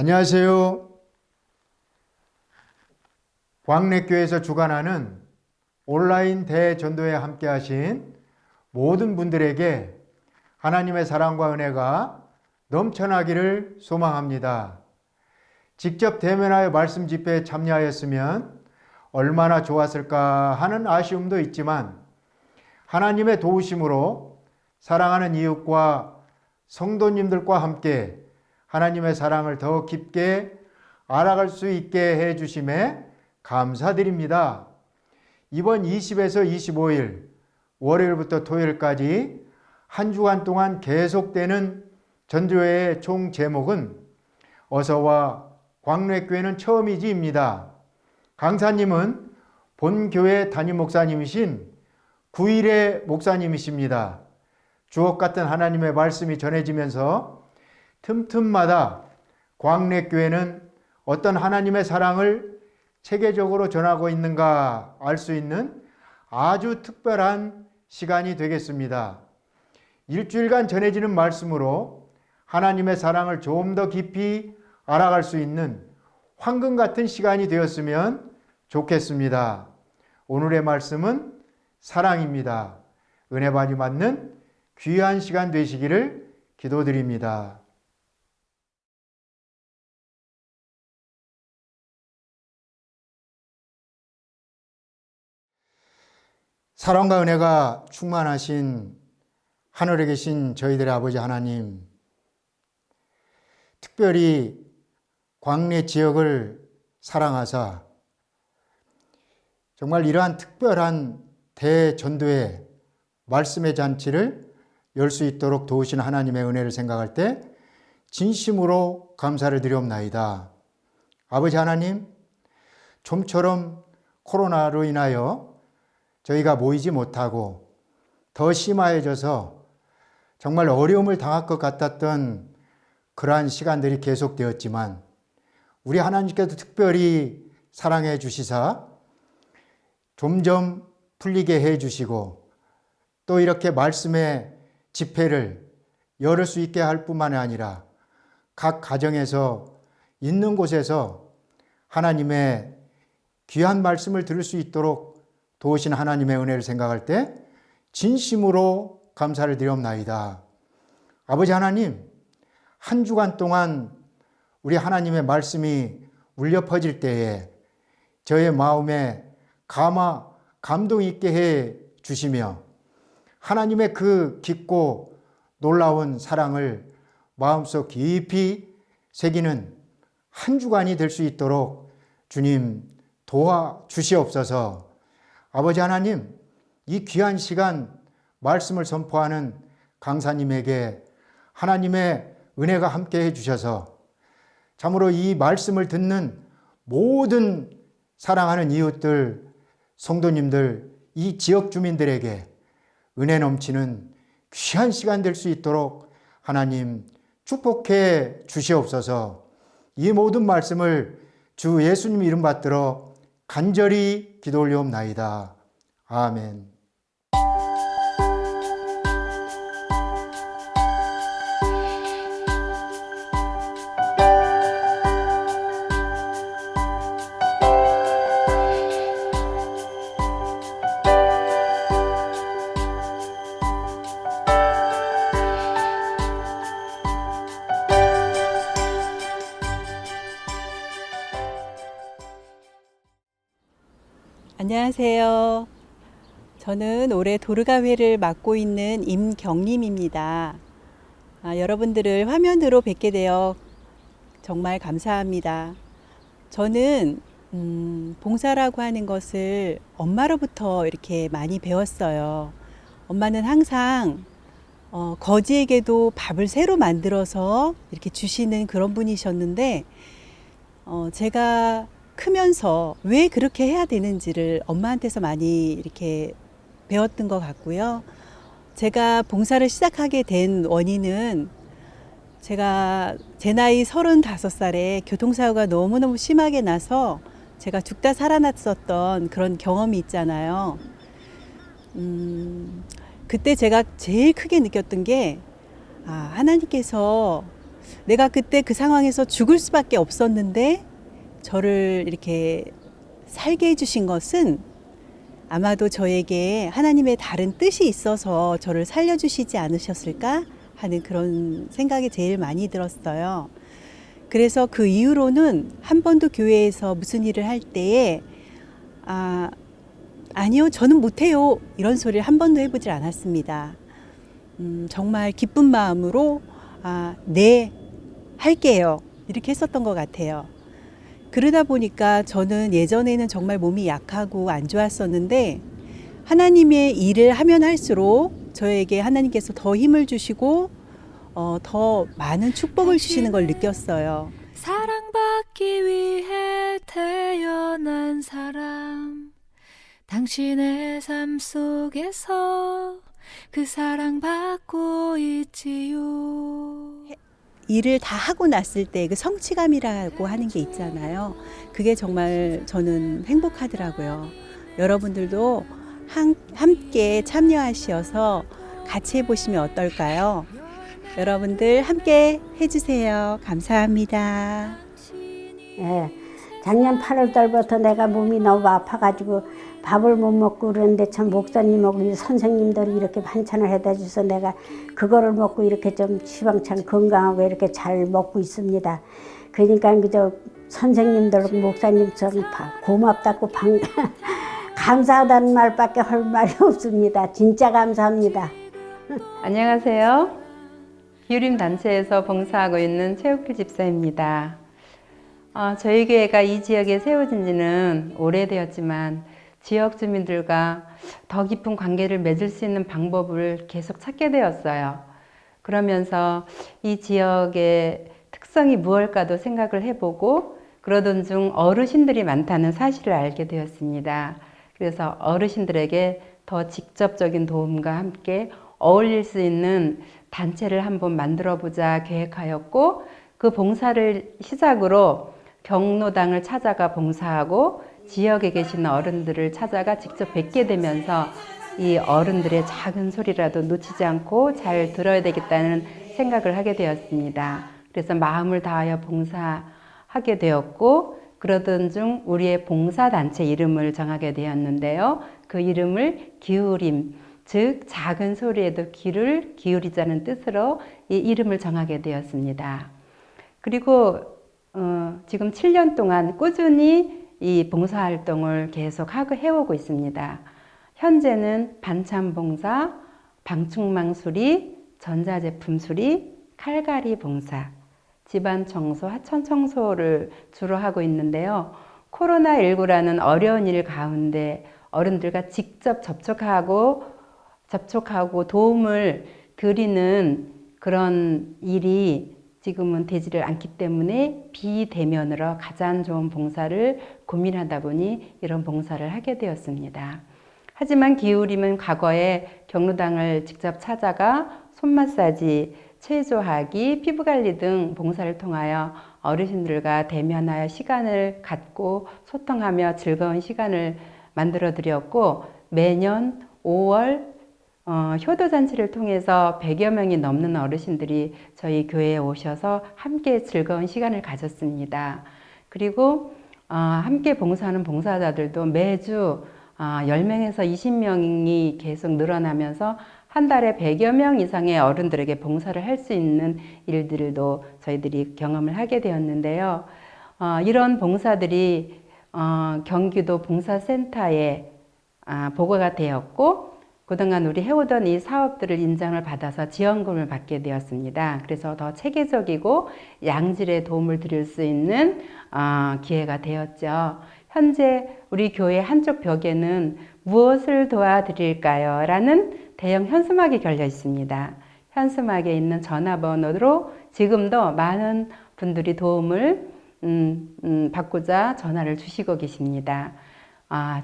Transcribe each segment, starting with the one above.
안녕하세요. 광래교회에서 주관하는 온라인 대전도에 함께 하신 모든 분들에게 하나님의 사랑과 은혜가 넘쳐나기를 소망합니다. 직접 대면하여 말씀 집회에 참여하였으면 얼마나 좋았을까 하는 아쉬움도 있지만 하나님의 도우심으로 사랑하는 이웃과 성도님들과 함께 하나님의 사랑을 더 깊게 알아갈 수 있게 해 주심에 감사드립니다. 이번 20에서 25일 월요일부터 토요일까지 한 주간 동안 계속되는 전도회의 총 제목은 어서와 광래교회는 처음이지입니다. 강사님은 본교회 담임 목사님이신 9일의 목사님이십니다. 주옥 같은 하나님의 말씀이 전해지면서 틈틈마다 광래교회는 어떤 하나님의 사랑을 체계적으로 전하고 있는가 알 수 있는 아주 특별한 시간이 되겠습니다. 일주일간 전해지는 말씀으로 하나님의 사랑을 좀 더 깊이 알아갈 수 있는 황금 같은 시간이 되었으면 좋겠습니다. 오늘의 말씀은 사랑입니다. 은혜 많이 받는 귀한 시간 되시기를 기도드립니다. 사랑과 은혜가 충만하신 하늘에 계신 저희들의 아버지 하나님, 특별히 광래 지역을 사랑하사 정말 이러한 특별한 대전도회 말씀의 잔치를 열 수 있도록 도우신 하나님의 은혜를 생각할 때 진심으로 감사를 드리옵나이다. 아버지 하나님, 좀처럼 코로나로 인하여 저희가 모이지 못하고 더 심화해져서 정말 어려움을 당할 것 같았던 그러한 시간들이 계속되었지만 우리 하나님께서 특별히 사랑해 주시사 점점 풀리게 해 주시고 또 이렇게 말씀의 집회를 열을 수 있게 할 뿐만 아니라 각 가정에서 있는 곳에서 하나님의 귀한 말씀을 들을 수 있도록 도우신 하나님의 은혜를 생각할 때 진심으로 감사를 드리옵나이다. 아버지 하나님, 한 주간 동안 우리 하나님의 말씀이 울려 퍼질 때에 저의 마음에 감동 있게 해 주시며 하나님의 그 깊고 놀라운 사랑을 마음속 깊이 새기는 한 주간이 될 수 있도록 주님 도와주시옵소서. 아버지 하나님, 이 귀한 시간 말씀을 선포하는 강사님에게 하나님의 은혜가 함께 해주셔서 참으로 이 말씀을 듣는 모든 사랑하는 이웃들, 성도님들, 이 지역 주민들에게 은혜 넘치는 귀한 시간 될 수 있도록 하나님 축복해 주시옵소서. 이 모든 말씀을 주 예수님 이름 받들어 간절히 기도 올리옵나이다. 아멘. 안녕하세요. 저는 올해 도르가회를 맡고 있는 임경림입니다. 여러분들을 화면으로 뵙게 되어 정말 감사합니다. 저는 봉사라고 하는 것을 엄마로부터 이렇게 많이 배웠어요. 엄마는 항상 거지에게도 밥을 새로 만들어서 이렇게 주시는 그런 분이셨는데 제가 크면서 왜 그렇게 해야 되는지를 엄마한테서 많이 이렇게 배웠던 것 같고요. 제가 봉사를 시작하게 된 원인은 제가 제 나이 35살에 교통사고가 너무너무 심하게 나서 제가 죽다 살아났었던 그런 경험이 있잖아요. 그때 제가 제일 크게 느꼈던 게 하나님께서 내가 그때 그 상황에서 죽을 수밖에 없었는데 저를 이렇게 살게 해주신 것은 아마도 저에게 하나님의 다른 뜻이 있어서 저를 살려주시지 않으셨을까 하는 그런 생각이 제일 많이 들었어요. 그래서 그 이후로는 한 번도 교회에서 무슨 일을 할 때에 아니요, 저는 못해요, 이런 소리를 한 번도 해보질 않았습니다. 정말 기쁜 마음으로 네, 할게요, 이렇게 했었던 것 같아요. 그러다 보니까 저는 예전에는 정말 몸이 약하고 안 좋았었는데 하나님의 일을 하면 할수록 저에게 하나님께서 더 힘을 주시고 더 많은 축복을 주시는 걸 느꼈어요. 사랑받기 위해 태어난 사람, 당신의 삶 속에서 그 사랑받고 있지요. 일을 다 하고 났을 때 그 성취감이라고 하는 게 있잖아요. 그게 정말 저는 행복하더라고요. 여러분들도 함께 참여하셔서 같이 해보시면 어떨까요? 여러분들 함께 해주세요. 감사합니다. 예, 작년 8월 달부터 내가 몸이 너무 아파가지고 밥을 못 먹고 그러는데 참 목사님하고 이 선생님들이 이렇게 반찬을 해다 줘서 내가 그거를 먹고 이렇게 좀 시방찬 건강하고 이렇게 잘 먹고 있습니다. 그러니까 그저 선생님들 목사님 좀 고맙다고 감사하다는 말밖에 할 말이 없습니다. 진짜 감사합니다. 안녕하세요. 기울임 단체에서 봉사하고 있는 최욱필 집사입니다. 저희 교회가 이 지역에 세워진 지는 오래되었지만 지역 주민들과 더 깊은 관계를 맺을 수 있는 방법을 계속 찾게 되었어요. 그러면서 이 지역의 특성이 무엇일까도 생각을 해보고 그러던 중 어르신들이 많다는 사실을 알게 되었습니다. 그래서 어르신들에게 더 직접적인 도움과 함께 어울릴 수 있는 단체를 한번 만들어 보자 계획하였고, 그 봉사를 시작으로 경로당을 찾아가 봉사하고 지역에 계시는 어른들을 찾아가 직접 뵙게 되면서 이 어른들의 작은 소리라도 놓치지 않고 잘 들어야 되겠다는 생각을 하게 되었습니다. 그래서 마음을 다하여 봉사하게 되었고, 그러던 중 우리의 봉사단체 이름을 정하게 되었는데요. 그 이름을 기울임, 즉 작은 소리에도 귀를 기울이자는 뜻으로 이 이름을 정하게 되었습니다. 그리고 지금 7년 동안 꾸준히 이 봉사활동을 계속 해오고 있습니다. 현재는 반찬 봉사, 방충망 수리, 전자제품 수리, 칼갈이 봉사, 집안 청소, 하천 청소를 주로 하고 있는데요. 코로나19라는 어려운 일 가운데 어른들과 직접 접촉하고 도움을 드리는 그런 일이 지금은 되지를 않기 때문에 비대면으로 가장 좋은 봉사를 고민하다 보니 이런 봉사를 하게 되었습니다. 하지만 기울임은 과거에 경로당을 직접 찾아가 손 마사지, 체조하기, 피부관리 등 봉사를 통하여 어르신들과 대면하여 시간을 갖고 소통하며 즐거운 시간을 만들어 드렸고, 매년 5월 효도잔치를 통해서 100여 명이 넘는 어르신들이 저희 교회에 오셔서 함께 즐거운 시간을 가졌습니다. 그리고 함께 봉사하는 봉사자들도 매주 10명에서 20명이 계속 늘어나면서 한 달에 100여 명 이상의 어른들에게 봉사를 할 수 있는 일들도 저희들이 경험을 하게 되었는데요. 이런 봉사들이 경기도 봉사센터에 보고가 되었고, 그동안 우리 해오던 이 사업들을 인정을 받아서 지원금을 받게 되었습니다. 그래서 더 체계적이고 양질의 도움을 드릴 수 있는 기회가 되었죠. 현재 우리 교회 한쪽 벽에는 무엇을 도와드릴까요? 라는 대형 현수막이 걸려 있습니다. 현수막에 있는 전화번호로 지금도 많은 분들이 도움을 받고자 전화를 주시고 계십니다.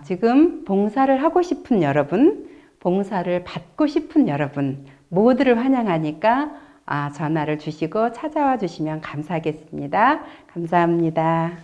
지금 봉사를 하고 싶은 여러분, 봉사를 받고 싶은 여러분 모두를 환영하니까 전화를 주시고 찾아와 주시면 감사하겠습니다. 감사합니다.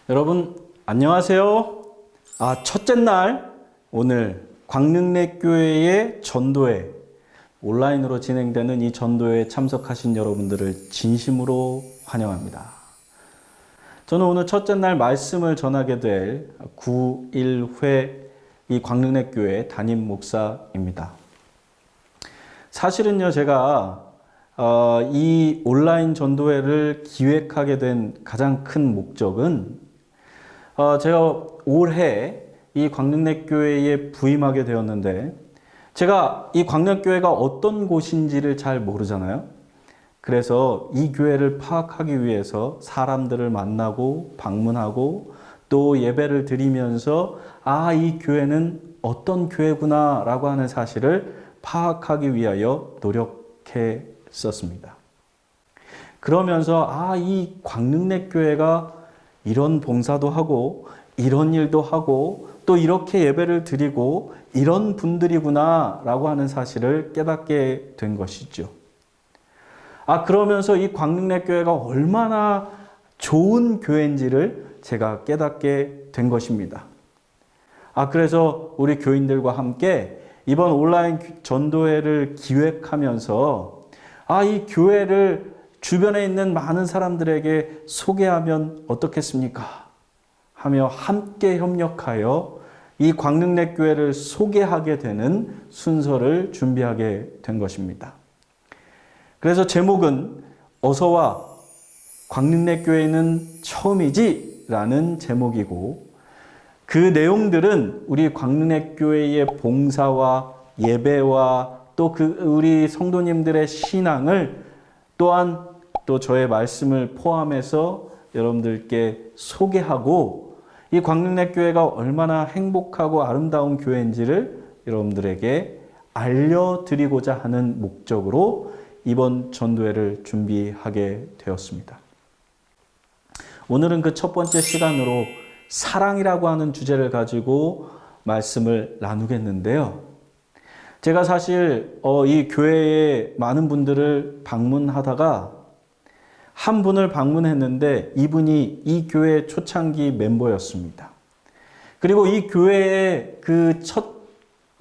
여러분 안녕하세요. 첫째 날 오늘 광릉내교회의 전도회 온라인으로 진행되는 이 전도회에 참석하신 여러분들을 진심으로 환영합니다. 저는 오늘 첫째 날 말씀을 전하게 될 9.1회 이 광릉내교회 담임 목사입니다. 사실은요, 제가 이 온라인 전도회를 기획하게 된 가장 큰 목적은 제가 올해 이 광릉내교회에 부임하게 되었는데 제가 이 광릉교회가 어떤 곳인지를 잘 모르잖아요. 그래서 이 교회를 파악하기 위해서 사람들을 만나고 방문하고 또 예배를 드리면서 이 교회는 어떤 교회구나 라고 하는 사실을 파악하기 위하여 노력했었습니다. 그러면서 이 광릉내교회가 이런 봉사도 하고 이런 일도 하고 또 이렇게 예배를 드리고 이런 분들이구나 라고 하는 사실을 깨닫게 된 것이죠. 그러면서 이 광릉내교회가 얼마나 좋은 교회인지를 제가 깨닫게 된 것입니다. 그래서 우리 교인들과 함께 이번 온라인 전도회를 기획하면서 이 교회를 주변에 있는 많은 사람들에게 소개하면 어떻겠습니까? 하며 함께 협력하여 이 광릉내교회를 소개하게 되는 순서를 준비하게 된 것입니다. 그래서 제목은 어서와 광릉내교회는 처음이지 라는 제목이고 그 내용들은 우리 광릉내교회의 봉사와 예배와 또 우리 성도님들의 신앙을 또한 또 저의 말씀을 포함해서 여러분들께 소개하고 이 광릉내교회가 얼마나 행복하고 아름다운 교회인지를 여러분들에게 알려드리고자 하는 목적으로 이번 전도회를 준비하게 되었습니다. 오늘은 그 첫 번째 시간으로 사랑이라고 하는 주제를 가지고 말씀을 나누겠는데요. 제가 사실 이 교회에 많은 분들을 방문하다가 한 분을 방문했는데 이분이 이 교회 초창기 멤버였습니다. 그리고 이 교회의 그 첫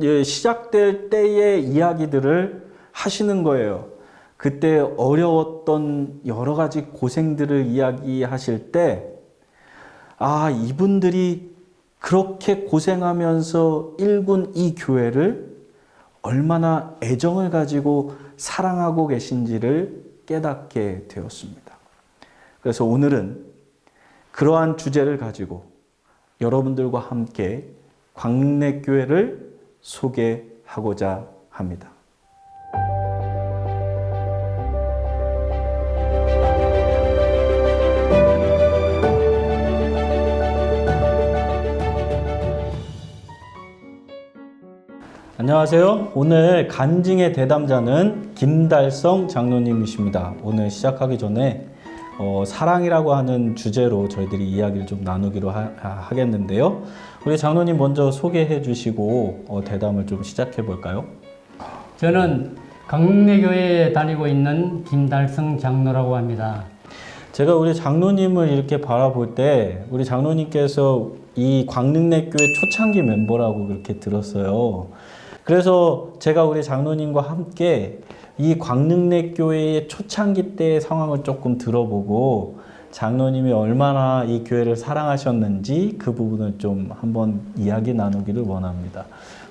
시작될 때의 이야기들을 하시는 거예요. 그때 어려웠던 여러 가지 고생들을 이야기하실 때 이분들이 그렇게 고생하면서 일군 이 교회를 얼마나 애정을 가지고 사랑하고 계신지를 깨닫게 되었습니다. 그래서 오늘은 그러한 주제를 가지고 여러분들과 함께 광릉내교회를 소개하고자 합니다. 안녕하세요. 오늘 간증의 대담자는 김달성 장로님이십니다. 오늘 시작하기 전에 사랑이라고 하는 주제로 저희들이 이야기를 좀 나누기로 하겠는데요. 우리 장로님 먼저 소개해 주시고 대담을 좀 시작해 볼까요? 저는 광릉내교회에 다니고 있는 김달성 장로라고 합니다. 제가 우리 장로님을 이렇게 바라볼 때 우리 장로님께서 이 광릉내교회 초창기 멤버라고 그렇게 들었어요. 그래서 제가 우리 장로님과 함께 이 광릉내교회의 초창기 때의 상황을 조금 들어보고 장로님이 얼마나 이 교회를 사랑하셨는지 그 부분을 좀 한번 이야기 나누기를 원합니다.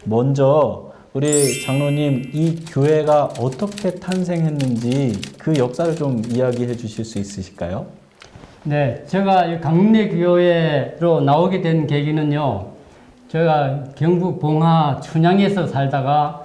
먼저 우리 장로님 이 교회가 어떻게 탄생했는지 그 역사를 좀 이야기해 주실 수 있으실까요? 네, 제가 이 광릉내교회로 나오게 된 계기는요. 제가 경북 봉화 춘향에서 살다가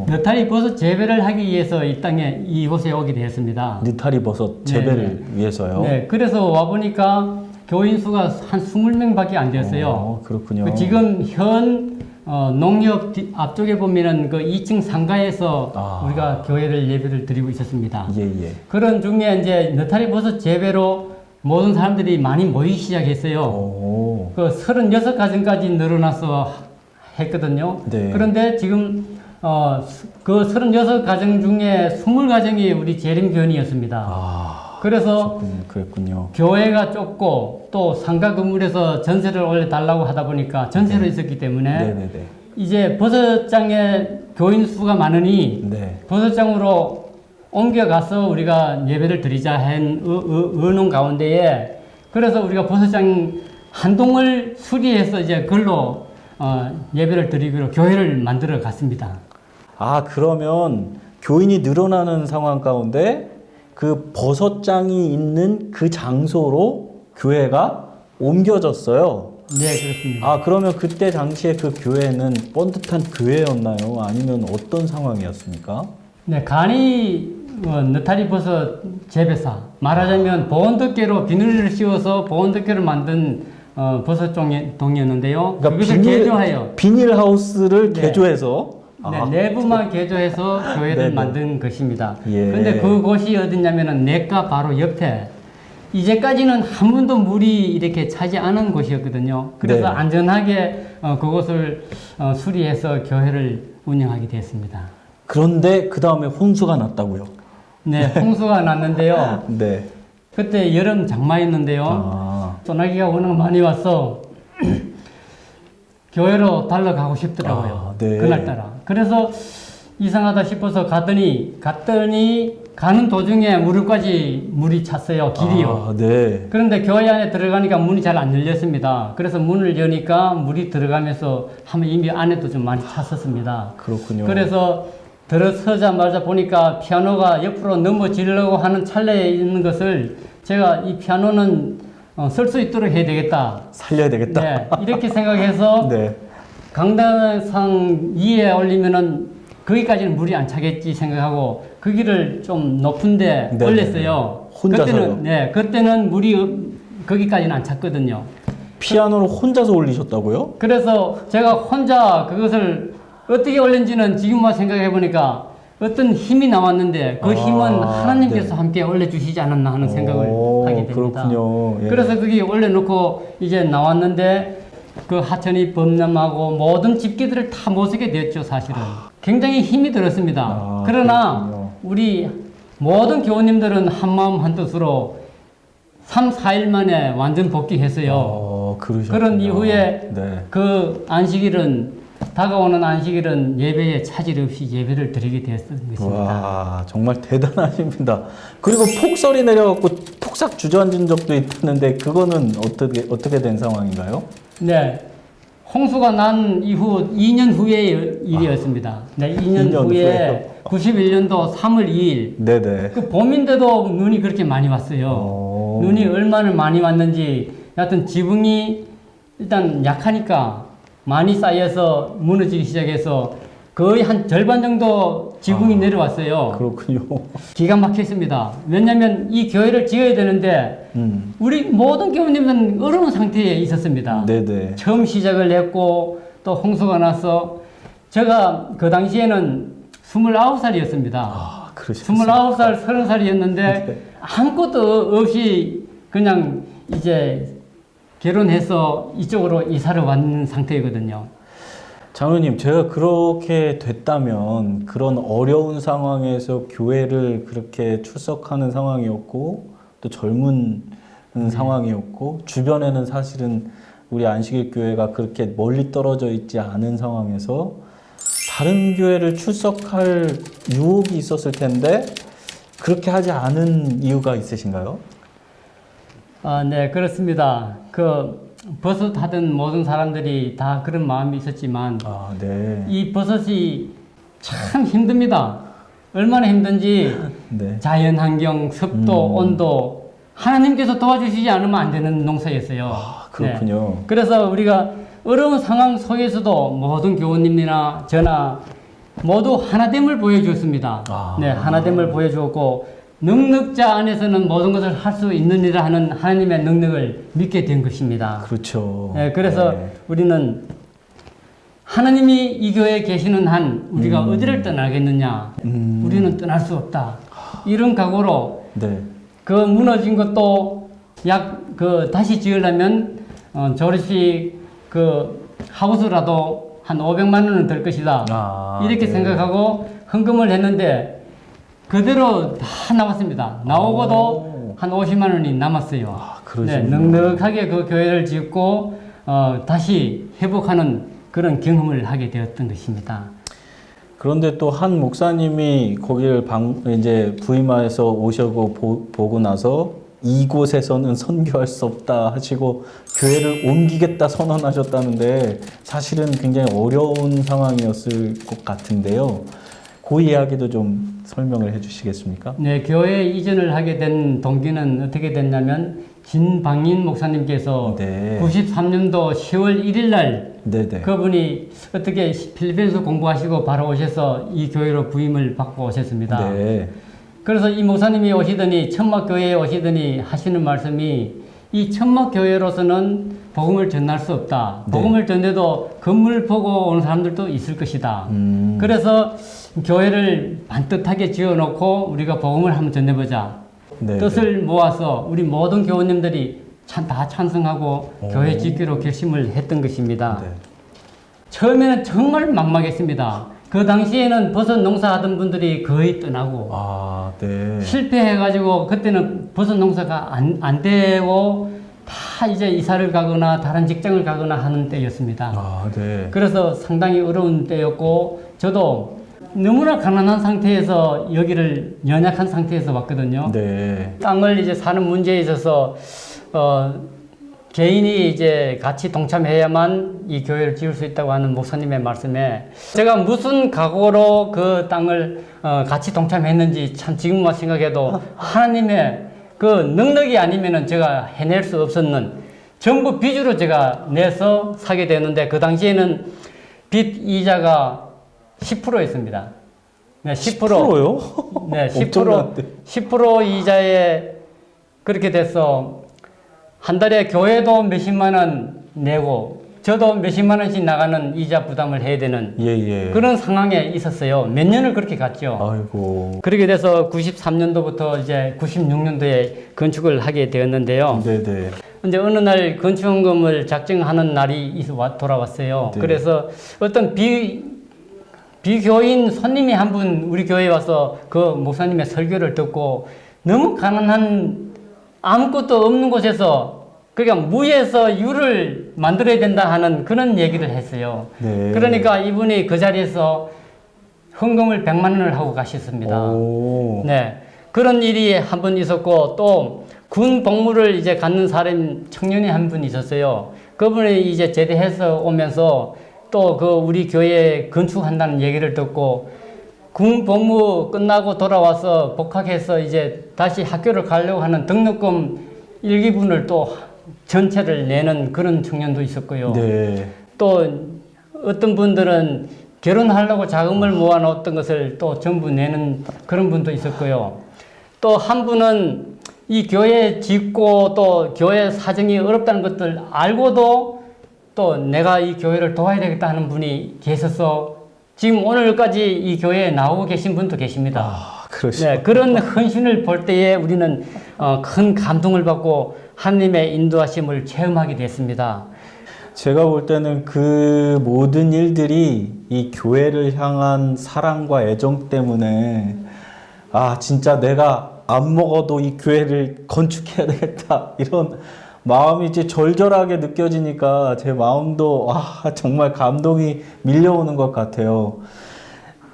느타리 버섯 재배를 하기 위해서 이 땅에 이곳에 오게 되었습니다. 느타리 버섯 재배를 위해서요? 네, 그래서 와보니까 교인 수가 한 20명밖에 안 되었어요. 그렇군요. 지금 현 농협 앞쪽에 보면은 그 2층 상가에서 우리가 교회를 예배를 드리고 있었습니다. 예. 그런 중에 이제 느타리 버섯 재배로 모든 사람들이 많이 모이기 시작했어요. 그 36가정까지 늘어나서 했거든요. 네. 그런데 지금 그 36가정 중에 20가정이 우리 재림교인이었습니다. 그래서 그랬군요. 교회가 좁고 또 상가 건물에서 전세를 원래 달라고 하다 보니까 전세로 있었기 때문에 네네네. 이제 버섯장에 교인 수가 많으니 네. 버섯장으로 옮겨가서 우리가 예배를 드리자 한 의논 가운데에 그래서 우리가 버섯장 한 동을 수리해서 이제 그걸로 예배를 드리기로 교회를 만들어 갔습니다. 아, 그러면 교인이 늘어나는 상황 가운데 그 버섯장이 있는 그 장소로 교회가 옮겨졌어요. 네, 그렇습니다. 아, 그러면 그때 당시에 그 교회는 번듯한 교회였나요? 아니면 어떤 상황이었습니까? 네, 간이 느타리 버섯 재배사 말하자면 보온덮개로 비닐을 씌워서 보온덮개를 만든 버섯 동이었는데요. 그러니까 그것을 개조하여 비닐하우스를 네. 개조해서 네, 내부만 개조해서 교회를 네네. 만든 것입니다. 예. 그런데 그곳이 어디냐면은 내과 바로 옆에 이제까지는 한 번도 물이 이렇게 차지 않은 곳이었거든요. 그래서 네. 안전하게 그곳을 수리해서 교회를 운영하게 됐습니다. 그런데 그 다음에 홍수가 났다고요? 네, 홍수가 났는데요. 네. 그때 여름 장마였는데요. 아, 소나기가 워낙 많이 와서 교회로 달려가고 싶더라고요. 아, 네. 그날따라. 그래서 이상하다 싶어서 갔더니 가는 도중에 무릎까지 물이 찼어요. 길이요. 아, 네. 그런데 교회 안에 들어가니까 문이 잘 안 열렸습니다. 그래서 문을 여니까 물이 들어가면서 하면 이미 안에도 좀 많이 찼었습니다. 그렇군요. 그래서 들어서자마자 보니까 피아노가 옆으로 넘어지려고 하는 찰나에 있는 것을 제가 이 피아노는 쓸 수 있도록 해야 되겠다. 살려야 되겠다. 네, 이렇게 생각해서 네. 강당상 2에 올리면은 거기까지는 물이 안 차겠지 생각하고 거기를 좀 높은데 네, 올렸어요. 혼자서요? 그때는 물이 거기까지는 안 찼거든요. 피아노를 혼자서 올리셨다고요? 그래서 제가 혼자 그것을 어떻게 올린지는 지금만 생각해 보니까 어떤 힘이 나왔는데 그 힘은 하나님께서 네. 함께 올려주시지 않았나 하는 생각을 하게 됩니다. 그렇군요. 예. 그래서 거기 올려놓고 이제 나왔는데 그 하천이 범람하고 모든 집기들을 다 못 쓰게 됐죠, 사실은. 굉장히 힘이 들었습니다. 그러나 그렇군요. 우리 모든 교우님들은 한마음 한뜻으로 3, 4일 만에 완전 복귀했어요. 그러셨군요. 그런 이후에 네. 그 안식일은 다가오는 안식일은 예배에 차질 없이 예배를 드리게 되었습니다. 와, 정말 대단하십니다. 그리고 폭설이 내려갖고 폭삭 주저앉은 적도 있다는데 그거는 어떻게 된 상황인가요? 네. 홍수가 난 이후 2년 후의 일이었습니다. 네, 2년 2년 후에 후에요? 91년도 3월 2일. 네네. 그 봄인데도 눈이 그렇게 많이 왔어요. 눈이 얼마나 많이 왔는지, 여하튼 지붕이 일단 약하니까 많이 쌓여서 무너지기 시작해서 거의 한 절반 정도 지붕이 내려왔어요. 그렇군요. 기가 막혔습니다. 왜냐하면 이 교회를 지어야 되는데 우리 모든 교우님은 어려운 상태에 있었습니다. 네네. 처음 시작을 했고 또 홍수가 나서 제가 그 당시에는 29살이었습니다. 그러셨어요. 29살, 30살이었는데 네. 아무것도 없이 그냥 이제 결혼해서 이쪽으로 이사를 왔는 상태이거든요. 장로님, 제가 그렇게 됐다면 그런 어려운 상황에서 교회를 그렇게 출석하는 상황이었고 또 젊은 상황이었고 주변에는 사실은 우리 안식일 교회가 그렇게 멀리 떨어져 있지 않은 상황에서 다른 교회를 출석할 유혹이 있었을 텐데 그렇게 하지 않은 이유가 있으신가요? 네, 그렇습니다. 버섯 하던 모든 사람들이 다 그런 마음이 있었지만 네. 이 버섯이 참 힘듭니다. 얼마나 힘든지 네. 자연 환경, 습도, 온도 하나님께서 도와주시지 않으면 안 되는 농사였어요. 그렇군요. 네. 그래서 우리가 어려운 상황 속에서도 모든 교우님이나 저나 모두 하나됨을 보여주었습니다. 네, 하나됨을 보여주었고 능력자 안에서는 모든 것을 할 수 있느니라 하는 하나님의 능력을 믿게 된 것입니다. 그렇죠. 네, 그래서 네. 우리는 하나님이 이 교회에 계시는 한 우리가 어디를 떠나겠느냐? 우리는 떠날 수 없다. 이런 각오로 네. 그 무너진 것도 다시 지으려면 조립식 하우스라도 한 500만 원은 들 것이다. 이렇게 네. 생각하고 헌금을 했는데 그대로 다 나왔습니다. 나오고도 한 50만 원이 남았어요. 아, 그러시군요. 넉넉하게 그 교회를 짓고 다시 회복하는 그런 경험을 하게 되었던 것입니다. 그런데 또 한 목사님이 거기를 이제 부임하여서 오셔고 보고 나서 이곳에서는 선교할 수 없다 하시고 교회를 옮기겠다 선언하셨다는데 사실은 굉장히 어려운 상황이었을 것 같은데요. 그 이야기도 좀 설명을 해 주시겠습니까? 네, 교회 이전을 하게 된 동기는 어떻게 됐냐면 진방인 목사님께서 네. 93년도 10월 1일 날 네네. 그분이 어떻게 필리핀에서 공부하시고 바로 오셔서 이 교회로 부임을 받고 오셨습니다. 네. 그래서 이 목사님이 오시더니 천막교회에 오시더니 하시는 말씀이 이 천막교회로서는 복음을 전할 수 없다. 네. 복음을 전해도 건물 보고 오는 사람들도 있을 것이다. 그래서 교회를 반듯하게 지어놓고 우리가 복음을 한번 전해보자. 네, 뜻을 모아서 우리 모든 교우님들이 다 찬성하고 교회 짓기로 결심을 했던 것입니다. 네. 처음에는 정말 막막했습니다. 그 당시에는 버섯 농사하던 분들이 거의 떠나고 아, 네. 실패해가지고 그때는 버섯 농사가 안 되고 다 이제 이사를 가거나 다른 직장을 가거나 하는 때였습니다. 아, 네. 그래서 상당히 어려운 때였고 저도 너무나 가난한 상태에서 여기를 연약한 상태에서 왔거든요. 네. 땅을 이제 사는 문제에 있어서 개인이 이제 같이 동참해야만 이 교회를 지을 수 있다고 하는 목사님의 말씀에 제가 무슨 각오로 그 땅을 같이 동참했는지 참 지금만 생각해도 하나님의 그 능력이 아니면은 제가 해낼 수 없었는 전부 빚으로 제가 내서 사게 되는데 그 당시에는 빚 이자가 10%였습니다. 네, 10%요? 네, 10% 이자에 그렇게 돼서 한 달에 교회도 몇십만 원 내고 저도 몇십만 원씩 나가는 이자 부담을 해야 되는 예. 그런 상황에 있었어요. 몇 년을 그렇게 갔죠. 아이고. 그렇게 돼서 93년도부터 이제 96년도에 건축을 하게 되었는데요. 네네. 이제 어느 날 건축원금을 작정하는 날이 돌아왔어요. 네. 그래서 어떤 비교인 손님이 한 분 우리 교회에 와서 그 목사님의 설교를 듣고 너무 가난한 아무것도 없는 곳에서 그러니까 무에서 유를 만들어야 된다 하는 그런 얘기를 했어요. 네. 그러니까 이분이 그 자리에서 헌금을 100만 원을 하고 가셨습니다. 오. 네. 그런 일이 한 번 있었고 또 군 복무를 이제 갖는 사람 청년이 한 분 있었어요. 그분이 이제 제대해서 오면서 또 그 우리 교회 건축한다는 얘기를 듣고 군 복무 끝나고 돌아와서 복학해서 이제 다시 학교를 가려고 하는 등록금 일기분을 또 전체를 내는 그런 청년도 있었고요. 네. 또 어떤 분들은 결혼하려고 자금을 모아놓았던 것을 또 전부 내는 그런 분도 있었고요. 또 한 분은 이 교회 짓고 또 교회 사정이 어렵다는 것들 알고도 또 내가 이 교회를 도와야 되겠다 하는 분이 계셔서 지금 오늘까지 이 교회에 나오고 계신 분도 계십니다. 아, 그러시죠. 네, 그런 헌신을 볼 때에 우리는 큰 감동을 받고 하나님의 인도하심을 체험하게 됐습니다. 제가 볼 때는 그 모든 일들이 이 교회를 향한 사랑과 애정 때문에 아, 진짜 내가 안 먹어도 이 교회를 건축해야 되겠다 이런 마음이 이제 절절하게 느껴지니까 제 마음도 정말 감동이 밀려오는 것 같아요.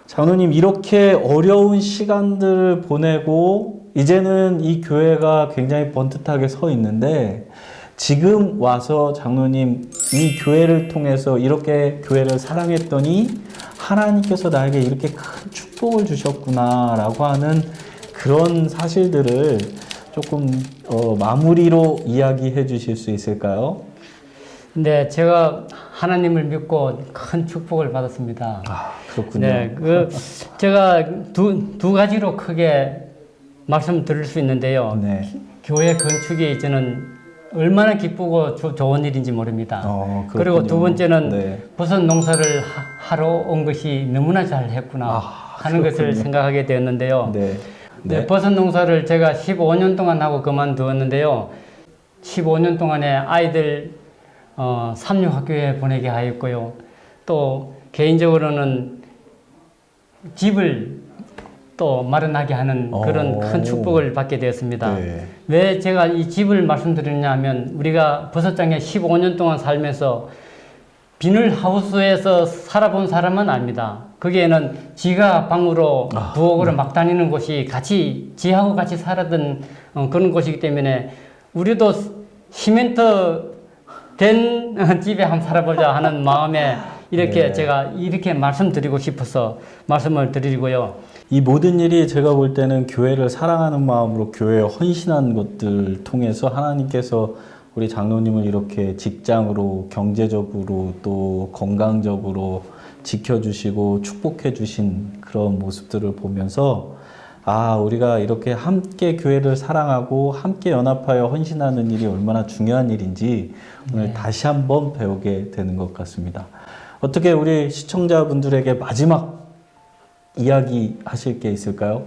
장로님, 이렇게 어려운 시간들을 보내고 이제는 이 교회가 굉장히 번듯하게 서 있는데 지금 와서 장로님 이 교회를 통해서 이렇게 교회를 사랑했더니 하나님께서 나에게 이렇게 큰 축복을 주셨구나라고 하는 그런 사실들을 조금 마무리로 이야기해 주실 수 있을까요? 네, 제가 하나님을 믿고 큰 축복을 받았습니다. 아, 그렇군요. 네, 제가 두 가지로 크게 말씀드릴 수 있는데요. 네. 교회 건축이 저는 얼마나 기쁘고 좋은 일인지 모릅니다. 그렇군요. 그리고 두 번째는 네. 버섯 농사를 하러 온 것이 너무나 잘 했구나 하는 그렇군요. 것을 생각하게 되었는데요. 네. 네, 버섯 농사를 제가 15년 동안 하고 그만두었는데요. 15년 동안에 아이들 삼육학교에 보내게 하였고요. 또 개인적으로는 집을 또 마련하게 하는 그런 큰 축복을 받게 되었습니다. 네. 왜 제가 이 집을 말씀드리냐 하면 우리가 버섯장에 15년 동안 살면서 비닐하우스에서 살아본 사람은 압니다. 거기에는 지가 방으로 부엌으로 막 다니는 곳이 같이 지하고 같이 살았던 그런 곳이기 때문에 우리도 시멘트 된 집에 한번 살아보자 하는 마음에 이렇게 제가 이렇게 말씀드리고 싶어서 말씀을 드리고요. 이 모든 일이 제가 볼 때는 교회를 사랑하는 마음으로 교회에 헌신한 것들 통해서 하나님께서 우리 장로님을 이렇게 직장으로, 경제적으로, 또 건강적으로 지켜주시고 축복해 주신 그런 모습들을 보면서 아, 우리가 이렇게 함께 교회를 사랑하고 함께 연합하여 헌신하는 일이 얼마나 중요한 일인지 오늘 다시 한번 배우게 되는 것 같습니다. 어떻게 우리 시청자분들에게 마지막 이야기 하실 게 있을까요?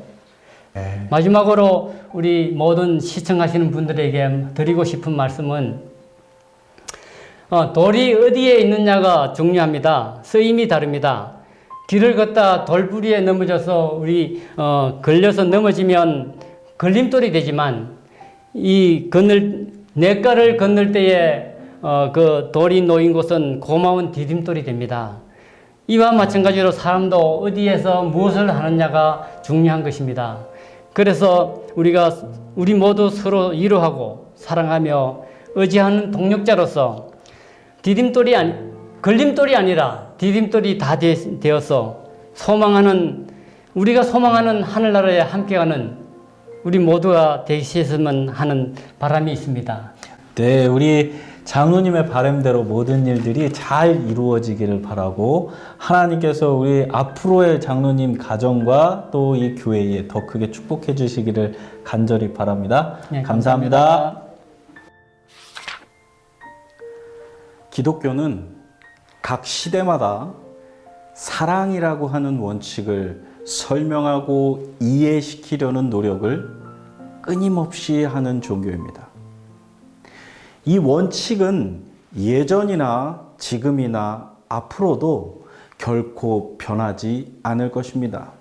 마지막으로 우리 모든 시청하시는 분들에게 드리고 싶은 말씀은 돌이 어디에 있느냐가 중요합니다. 쓰임이 다릅니다. 길을 걷다 돌부리에 넘어져서 우리 걸려서 넘어지면 걸림돌이 되지만 이 냇가를 건널 때에 그 돌이 놓인 곳은 고마운 디딤돌이 됩니다. 이와 마찬가지로 사람도 어디에서 무엇을 하느냐가 중요한 것입니다. 그래서 우리 모두 서로 위로하고 사랑하며 의지하는 동력자로서 걸림돌이 아니라 디딤돌이 다 되어서 우리가 소망하는 하늘나라에 함께가는 우리 모두가 되셨으면 하는 바람이 있습니다. 네, 우리 장로님의 바람대로 모든 일들이 잘 이루어지기를 바라고 하나님께서 우리 앞으로의 장로님 가정과 또 이 교회에 더 크게 축복해 주시기를 간절히 바랍니다. 네, 감사합니다. 기독교는 각 시대마다 사랑이라고 하는 원칙을 설명하고 이해시키려는 노력을 끊임없이 하는 종교입니다. 이 원칙은 예전이나 지금이나 앞으로도 결코 변하지 않을 것입니다.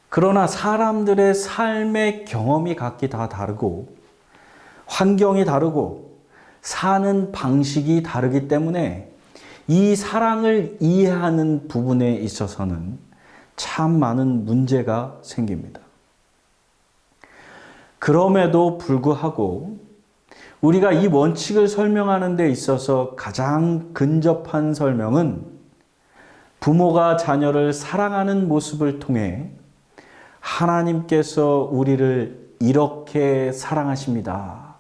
그러나 사람들의 삶의 경험이 각기 다 다르고 환경이 다르고 사는 방식이 다르기 때문에 이 사랑을 이해하는 부분에 있어서는 참 많은 문제가 생깁니다. 그럼에도 불구하고 우리가 이 원칙을 설명하는 데 있어서 가장 근접한 설명은 부모가 자녀를 사랑하는 모습을 통해 하나님께서 우리를 이렇게 사랑하십니다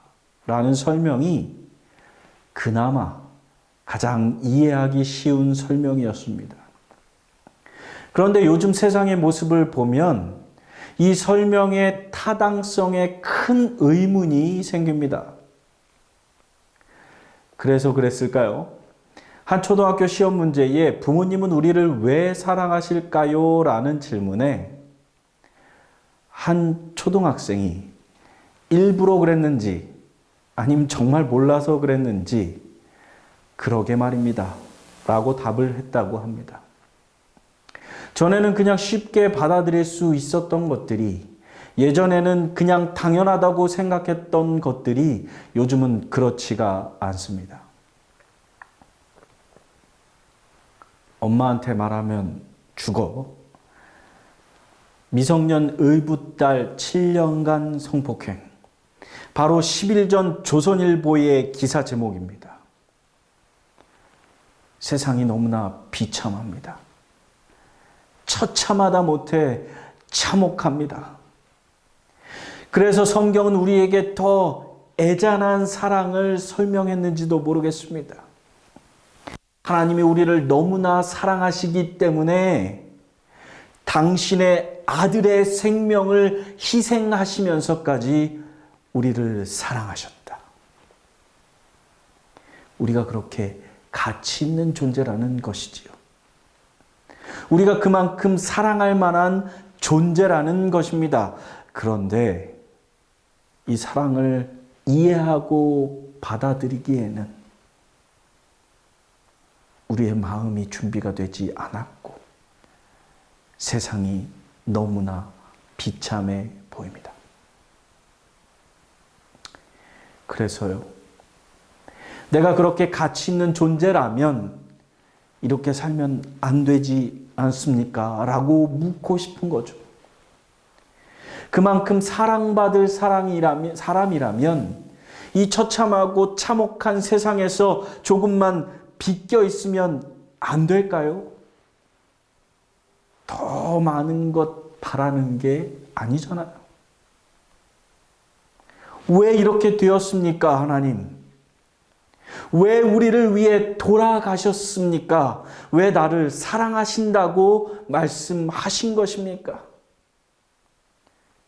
라는 설명이 그나마 가장 이해하기 쉬운 설명이었습니다. 그런데 요즘 세상의 모습을 보면 이 설명의 타당성에 큰 의문이 생깁니다. 그래서 그랬을까요? 한 초등학교 시험 문제에 부모님은 우리를 왜 사랑하실까요? 라는 질문에 한 초등학생이 일부러 그랬는지 아니면 정말 몰라서 그랬는지 그러게 말입니다 라고 답을 했다고 합니다. 전에는 그냥 쉽게 받아들일 수 있었던 것들이 예전에는 그냥 당연하다고 생각했던 것들이 요즘은 그렇지가 않습니다. 엄마한테 말하면 죽어. 미성년 의붓딸 7년간 성폭행. 바로 10일 전 조선일보의 기사 제목입니다. 세상이 너무나 비참합니다. 처참하다 못해 참혹합니다. 그래서 성경은 우리에게 더 애잔한 사랑을 설명했는지도 모르겠습니다. 하나님이 우리를 너무나 사랑하시기 때문에 당신의 아들의 생명을 희생하시면서까지 우리를 사랑하셨다. 우리가 그렇게 가치 있는 존재라는 것이지요. 우리가 그만큼 사랑할 만한 존재라는 것입니다. 그런데 이 사랑을 이해하고 받아들이기에는 우리의 마음이 준비가 되지 않았고 세상이 너무나 비참해 보입니다. 그래서요, 내가 그렇게 가치 있는 존재라면 이렇게 살면 안 되지 않습니까? 라고 묻고 싶은 거죠. 그만큼 사랑받을 사람이라면 이 처참하고 참혹한 세상에서 조금만 비껴 있으면 안 될까요? 더 많은 것 바라는 게 아니잖아요. 왜 이렇게 되었습니까, 하나님? 왜 우리를 위해 돌아가셨습니까? 왜 나를 사랑하신다고 말씀하신 것입니까?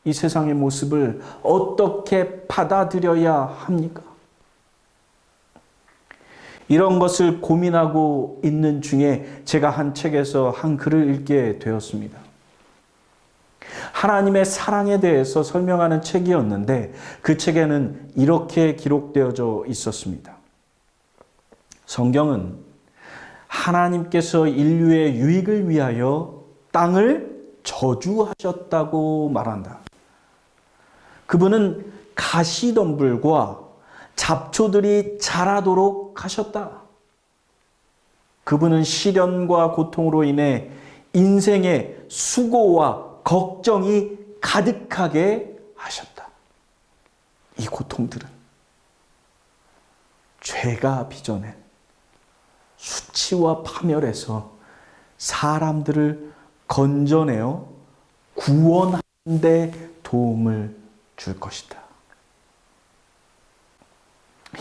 이 세상의 모습을 어떻게 받아들여야 합니까? 이런 것을 고민하고 있는 중에 제가 한 책에서 한 글을 읽게 되었습니다. 하나님의 사랑에 대해서 설명하는 책이었는데 그 책에는 이렇게 기록되어져 있었습니다. 성경은 하나님께서 인류의 유익을 위하여 땅을 저주하셨다고 말한다. 그분은 가시덤불과 잡초들이 자라도록 하셨다. 그분은 시련과 고통으로 인해 인생의 수고와 걱정이 가득하게 하셨다. 이 고통들은 죄가 빚어낸 수치와 파멸에서 사람들을 건져내어 구원하는 데 도움을 줄 것이다.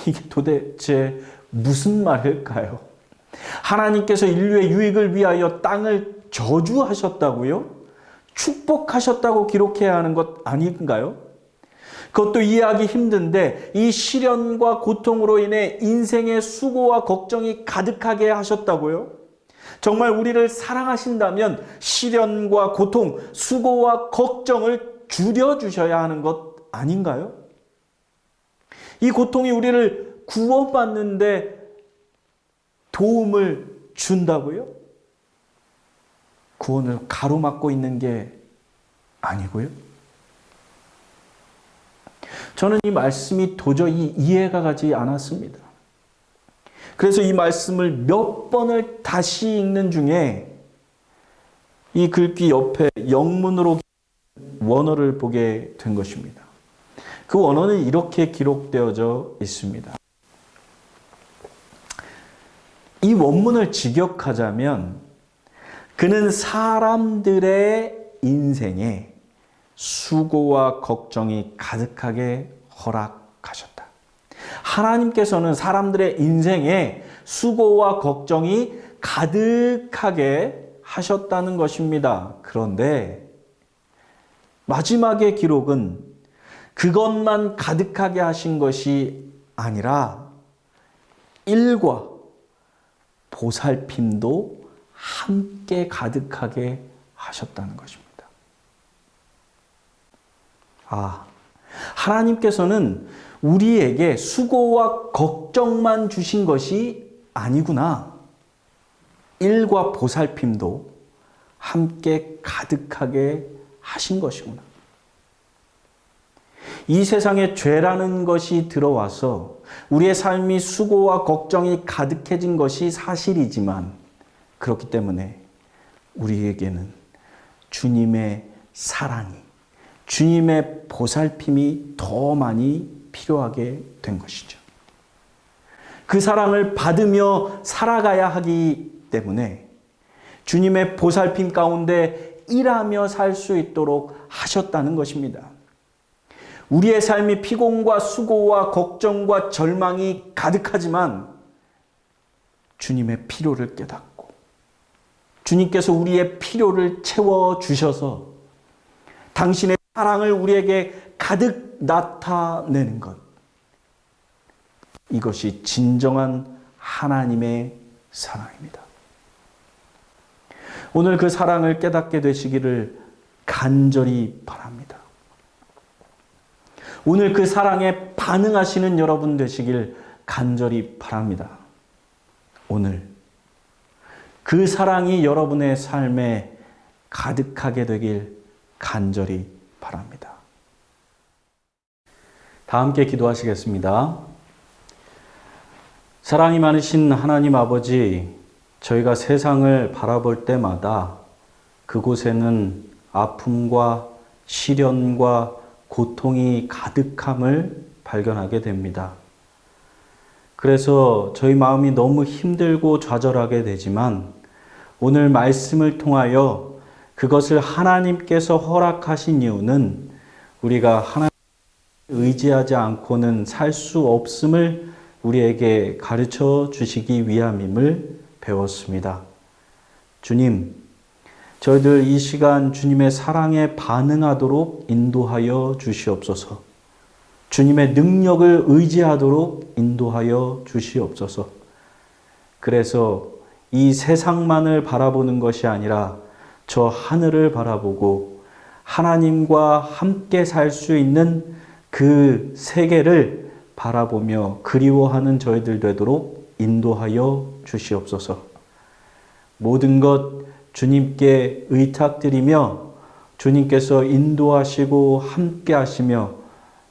이게 도대체 무슨 말일까요? 하나님께서 인류의 유익을 위하여 땅을 저주하셨다고요? 축복하셨다고 기록해야 하는 것 아닌가요? 그것도 이해하기 힘든데 이 시련과 고통으로 인해 인생의 수고와 걱정이 가득하게 하셨다고요? 정말 우리를 사랑하신다면 시련과 고통, 수고와 걱정을 줄여주셔야 하는 것 아닌가요? 이 고통이 우리를 구원받는데 도움을 준다고요? 구원을 가로막고 있는 게 아니고요? 저는 이 말씀이 도저히 이해가 가지 않았습니다. 그래서 이 말씀을 몇 번을 다시 읽는 중에 이 글귀 옆에 영문으로 원어를 보게 된 것입니다. 그 원어는 이렇게 기록되어져 있습니다. 이 원문을 직역하자면 그는 사람들의 인생에 수고와 걱정이 가득하게 허락하셨다. 하나님께서는 사람들의 인생에 수고와 걱정이 가득하게 하셨다는 것입니다. 그런데 마지막의 기록은 그것만 가득하게 하신 것이 아니라 일과 보살핌도 함께 가득하게 하셨다는 것입니다. 하나님께서는 우리에게 수고와 걱정만 주신 것이 아니구나. 일과 보살핌도 함께 가득하게 하신 것이구나. 이 세상에 죄라는 것이 들어와서 우리의 삶이 수고와 걱정이 가득해진 것이 사실이지만 그렇기 때문에 우리에게는 주님의 사랑이, 주님의 보살핌이 더 많이 필요하게 된 것이죠. 그 사랑을 받으며 살아가야 하기 때문에 주님의 보살핌 가운데 일하며 살 수 있도록 하셨다는 것입니다. 우리의 삶이 피곤과 수고와 걱정과 절망이 가득하지만 주님의 필요를 깨닫고 주님께서 우리의 필요를 채워주셔서 당신의 사랑을 우리에게 가득 나타내는 것. 이것이 진정한 하나님의 사랑입니다. 오늘 그 사랑을 깨닫게 되시기를 간절히 바랍니다. 오늘 그 사랑에 반응하시는 여러분 되시길 간절히 바랍니다. 오늘 그 사랑이 여러분의 삶에 가득하게 되길 간절히 바랍니다. 다 함께 기도하시겠습니다. 사랑이 많으신 하나님 아버지, 저희가 세상을 바라볼 때마다 그곳에는 아픔과 시련과 고통이 가득함을 발견하게 됩니다. 그래서 저희 마음이 너무 힘들고 좌절하게 되지만 오늘 말씀을 통하여 그것을 하나님께서 허락하신 이유는 우리가 하나님을 의지하지 않고는 살 수 없음을 우리에게 가르쳐 주시기 위함임을 배웠습니다. 주님, 저희들 이 시간 주님의 사랑에 반응하도록 인도하여 주시옵소서. 주님의 능력을 의지하도록 인도하여 주시옵소서. 그래서 이 세상만을 바라보는 것이 아니라 저 하늘을 바라보고 하나님과 함께 살 수 있는 그 세계를 바라보며 그리워하는 저희들 되도록 인도하여 주시옵소서. 모든 것 주님께 의탁드리며 주님께서 인도하시고 함께 하시며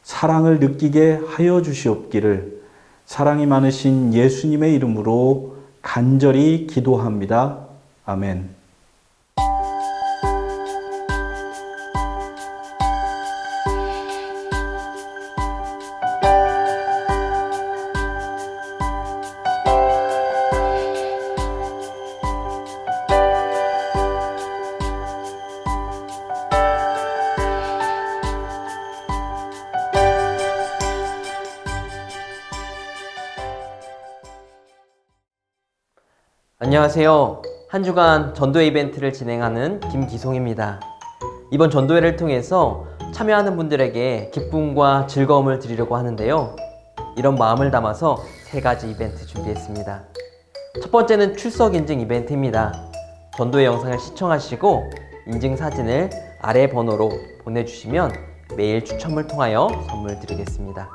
사랑을 느끼게 하여 주시옵기를 사랑이 많으신 예수님의 이름으로 간절히 기도합니다. 아멘. 안녕하세요. 한 주간 전도회 이벤트를 진행하는 김기송입니다. 이번 전도회를 통해서 참여하는 분들에게 기쁨과 즐거움을 드리려고 하는데요. 이런 마음을 담아서 3가지 이벤트 준비했습니다. 첫 번째는 출석 인증 이벤트입니다. 전도회 영상을 시청하시고 인증 사진을 아래 번호로 보내주시면 매일 추첨을 통하여 선물 드리겠습니다.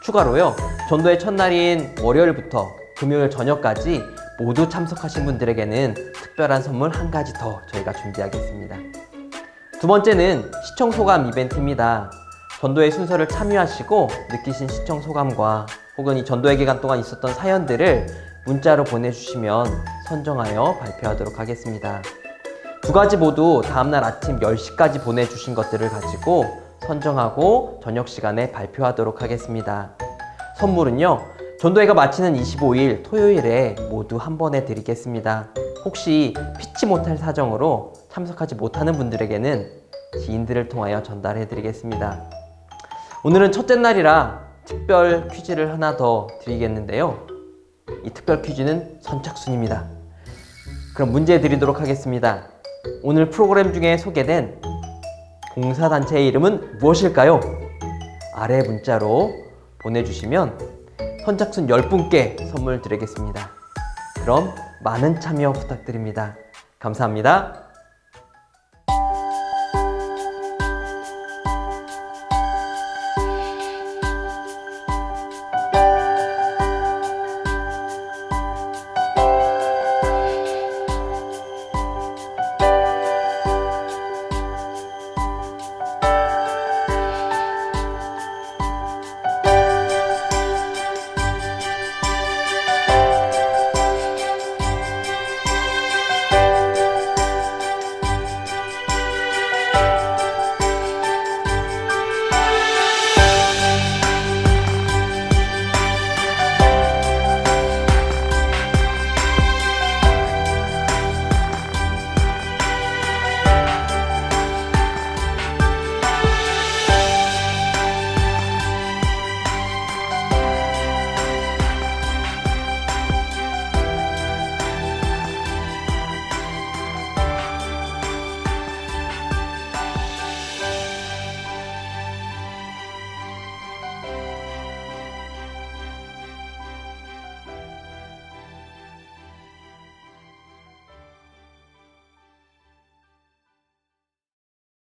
추가로요, 전도회 첫날인 월요일부터 금요일 저녁까지 모두 참석하신 분들에게는 특별한 선물 1가지 더 저희가 준비하겠습니다. 두 번째는 시청 소감 이벤트입니다. 전도회 순서를 참여하시고 느끼신 시청 소감과 혹은 이 전도회 기간 동안 있었던 사연들을 문자로 보내주시면 선정하여 발표하도록 하겠습니다. 2가지 모두 다음날 아침 10시까지 보내주신 것들을 가지고 선정하고 저녁 시간에 발표하도록 하겠습니다. 선물은요, 전도회가 마치는 25일 토요일에 모두 한 번에 드리겠습니다. 혹시 피치 못할 사정으로 참석하지 못하는 분들에게는 지인들을 통하여 전달해 드리겠습니다. 오늘은 첫째 날이라 특별 퀴즈를 하나 더 드리겠는데요. 이 특별 퀴즈는 선착순입니다. 그럼 문제 드리도록 하겠습니다. 오늘 프로그램 중에 소개된 봉사단체의 이름은 무엇일까요? 아래 문자로 보내주시면 선착순 10분께 선물 드리겠습니다. 그럼 많은 참여 부탁드립니다. 감사합니다.